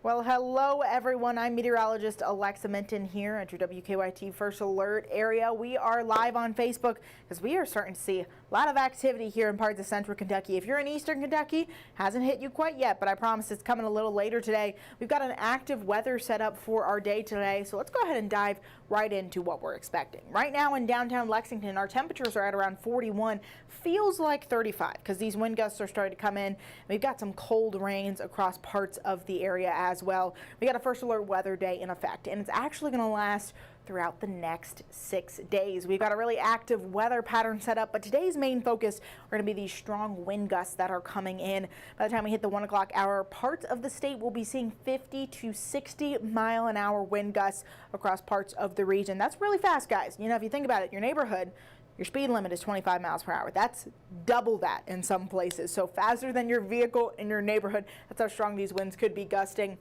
Well, hello everyone. I'm meteorologist Alexa Minton here at your WKYT First Alert area. We are live on Facebook because we are starting to see a lot of activity here in parts of central Kentucky. If you're in eastern Kentucky, hasn't hit you quite yet, but I promise it's coming a little later today. We've got an active weather set up for our day today, so let's go ahead and dive right into what we're expecting. Right now in downtown Lexington, our temperatures are at around 41. Feels like 35 because these wind gusts are starting to come in. We've got some cold rains across parts of the area as well. We got a first alert weather day in effect, and it's actually going to last throughout the next 6 days. We've got a really active weather pattern set up, but today's main focus are going to be these strong wind gusts that are coming in. By the time we hit the 1 o'clock hour, parts of the state will be seeing 50 to 60 mile an hour wind gusts across parts of the region. That's really fast, guys. You know, if you think about it, your neighborhood, your speed limit is 25 miles per hour. That's double that in some places. So faster than your vehicle in your neighborhood. That's how strong these winds could be gusting.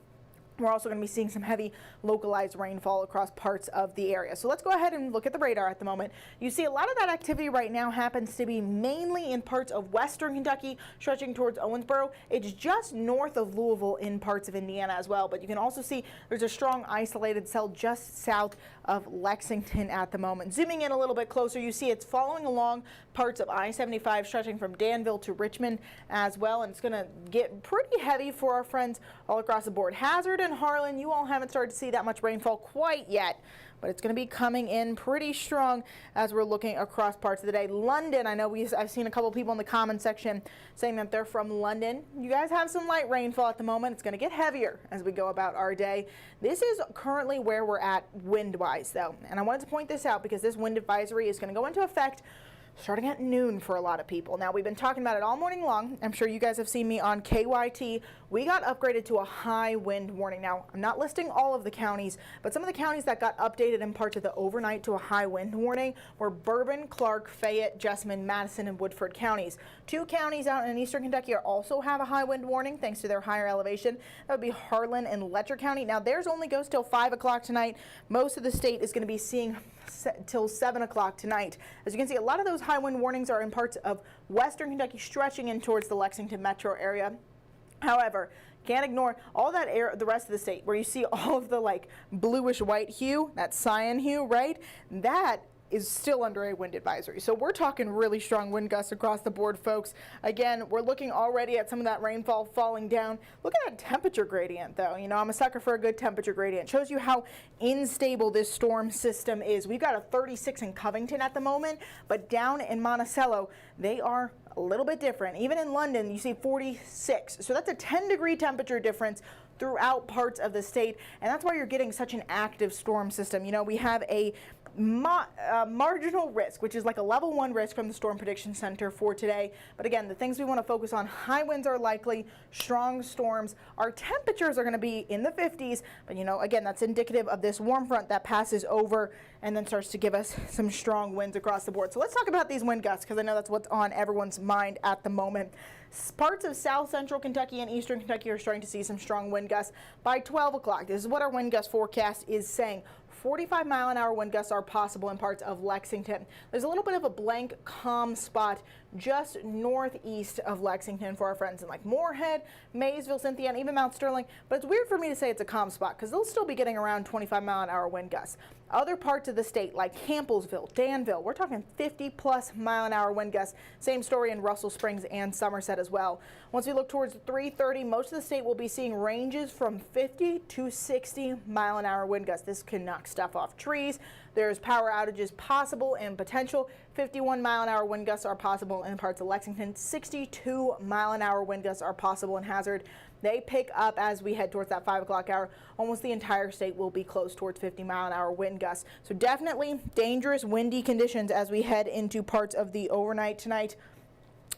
We're also going to be seeing some heavy localized rainfall across parts of the area. So let's go ahead and look at the radar at the moment. You see a lot of that activity right now happens to be mainly in parts of western Kentucky, stretching towards Owensboro. It's just north of Louisville in parts of Indiana as well. But you can also see there's a strong isolated cell just south of Lexington at the moment. Zooming in a little bit closer, you see it's following along parts of I-75 stretching from Danville to Richmond as well. And it's going to get pretty heavy for our friends all across the board. Hazard and Harlan, you all haven't started to see that much rainfall quite yet, but it's going to be coming in pretty strong as we're looking across parts of the day. London, I know I've seen a couple people in the comment section saying that they're from London. You guys have some light rainfall at the moment. It's going to get heavier as we go about our day. This is currently where we're at wind-wise, though, and I wanted to point this out because this wind advisory is going to go into effect starting at noon for a lot of people. Now, we've been talking about it all morning long. I'm sure you guys have seen me on KYT. We got upgraded to a high wind warning. Now, I'm not listing all of the counties, but some of the counties that got updated in parts of the overnight to a high wind warning were Bourbon, Clark, Fayette, Jessamine, Madison, and Woodford counties. 2 counties out in eastern Kentucky also have a high wind warning thanks to their higher elevation. That would be Harlan and Letcher County. Now, theirs only goes till 5 o'clock tonight. Most of the state is going to be seeing till 7 o'clock tonight. As you can see, a lot of those high wind warnings are in parts of western Kentucky stretching in towards the Lexington metro area. However, can't ignore all that the rest of the state where you see all of the like bluish white hue, that cyan hue, right? That is still under a wind advisory. So we're talking really strong wind gusts across the board, folks. Again, we're looking already at some of that rainfall falling down. Look at that temperature gradient, though. You know, I'm a sucker for a good temperature gradient. It shows you how unstable this storm system is. We've got a 36 in Covington at the moment, but down in Monticello, they are a little bit different. Even in London, you see 46. So that's a 10-degree temperature difference throughout parts of the state, and that's why you're getting such an active storm system. You know, we have a marginal risk, which is like a level 1 risk from the Storm Prediction Center for today. But again, the things we want to focus on: high winds are likely, strong storms. Our temperatures are going to be in the 50s, but you know, again, that's indicative of this warm front that passes over and then starts to give us some strong winds across the board. So let's talk about these wind gusts because I know that's what's on everyone's mind at the moment. Parts of south central Kentucky and eastern Kentucky are starting to see some strong wind gusts by 12 o'clock. This is what our wind gust forecast is saying. 45 mile an hour wind gusts are possible in parts of Lexington. There's a little bit of a blank calm spot just northeast of Lexington for our friends in like Moorhead, Maysville, Cynthia, and even Mount Sterling. But it's weird for me to say it's a calm spot because they'll still be getting around 25 mile an hour wind gusts. Other parts of the state like Campbellsville, Danville, we're talking 50+ mile an hour wind gusts. Same story in Russell Springs and Somerset as well. Once we look towards 3:30, most of the state will be seeing ranges from 50 to 60 mile an hour wind gusts. This can knock stuff off trees. There's power outages possible and potential. 51 mile an hour wind gusts are possible in parts of Lexington. 62 mile an hour wind gusts are possible in Hazard. They pick up as we head towards that 5 o'clock hour. Almost the entire state will be close towards 50 mile an hour wind gusts. So definitely dangerous windy conditions as we head into parts of the overnight tonight.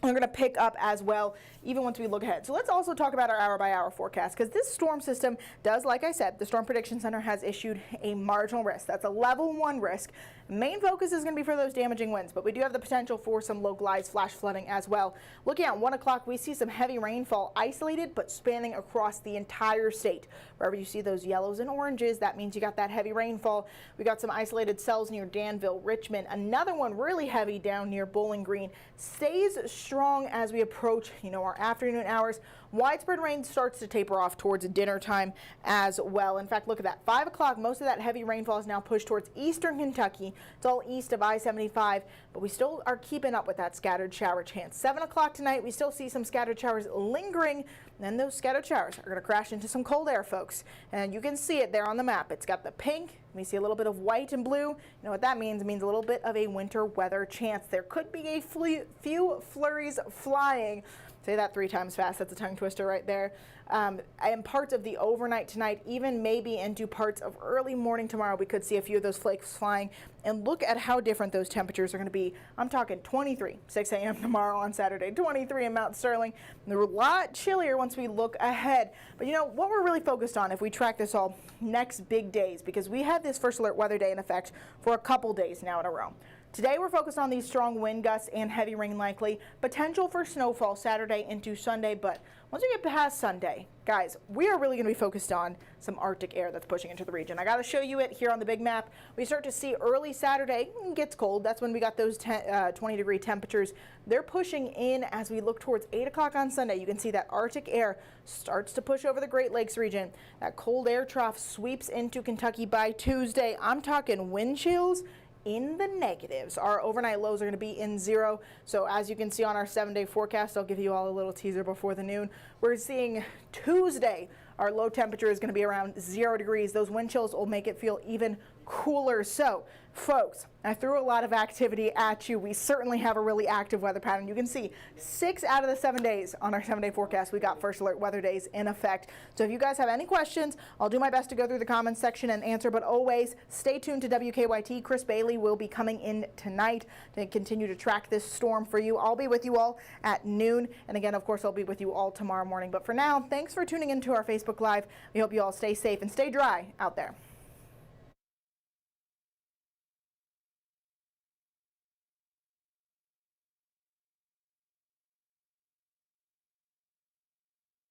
We're going to pick up as well even once we look ahead. So let's also talk about our hour-by-hour forecast because this storm system does, like I said, the Storm Prediction Center has issued a marginal risk. That's a level 1 risk. Main focus is going to be for those damaging winds, but we do have the potential for some localized flash flooding as well. Looking at 1 o'clock, we see some heavy rainfall isolated but spanning across the entire state. Wherever you see those yellows and oranges, that means you got that heavy rainfall. We got some isolated cells near Danville, Richmond. Another one really heavy down near Bowling Green. Stays strong as we approach, our afternoon hours. Widespread rain starts to taper off towards dinner time as well. In fact, look at that. 5 o'clock, most of that heavy rainfall is now pushed towards eastern Kentucky. It's all east of I-75, but we still are keeping up with that scattered shower chance. 7 o'clock tonight, we still see some scattered showers lingering. And those scattered showers are going to crash into some cold air, folks. And you can see it there on the map. It's got the pink. We see a little bit of white and blue. You know what that means? It means a little bit of a winter weather chance. There could be a few flurries flying. Say that 3 times fast. That's a tongue twister right there. And parts of the overnight tonight, even maybe into parts of early morning tomorrow, we could see a few of those flakes flying. And look at how different those temperatures are going to be. I'm talking 23, 6 a.m. tomorrow on Saturday, 23 in Mount Sterling. And they're a lot chillier once we look ahead. But what we're really focused on if we track this all next big days, because we had this first alert weather day in effect for a couple days now in a row. Today we're focused on these strong wind gusts and heavy rain likely. Potential for snowfall Saturday into Sunday, but once we get past Sunday, guys, we are really going to be focused on some Arctic air that's pushing into the region. I got to show you it here on the big map. We start to see early Saturday, it gets cold. That's when we got those 20-degree temperatures. They're pushing in as we look towards 8 o'clock on Sunday. You can see that Arctic air starts to push over the Great Lakes region. That cold air trough sweeps into Kentucky by Tuesday. I'm talking wind chills in the negatives. Our overnight lows are going to be in 0. So as you can see on our 7-day forecast, I'll give you all a little teaser before the noon. We're seeing Tuesday, our low temperature is going to be around 0 degrees. Those wind chills will make it feel even cooler. So, folks, I threw a lot of activity at you. We certainly have a really active weather pattern. You can see 6 out of the 7 days on our 7-day forecast, we got first alert weather days in effect. So if you guys have any questions, I'll do my best to go through the comments section and answer, but always stay tuned to WKYT. Chris Bailey will be coming in tonight to continue to track this storm for you. I'll be with you all at noon. And again, of course, I'll be with you all tomorrow morning. But for now, thanks for tuning into our Facebook Live. We hope you all stay safe and stay dry out there.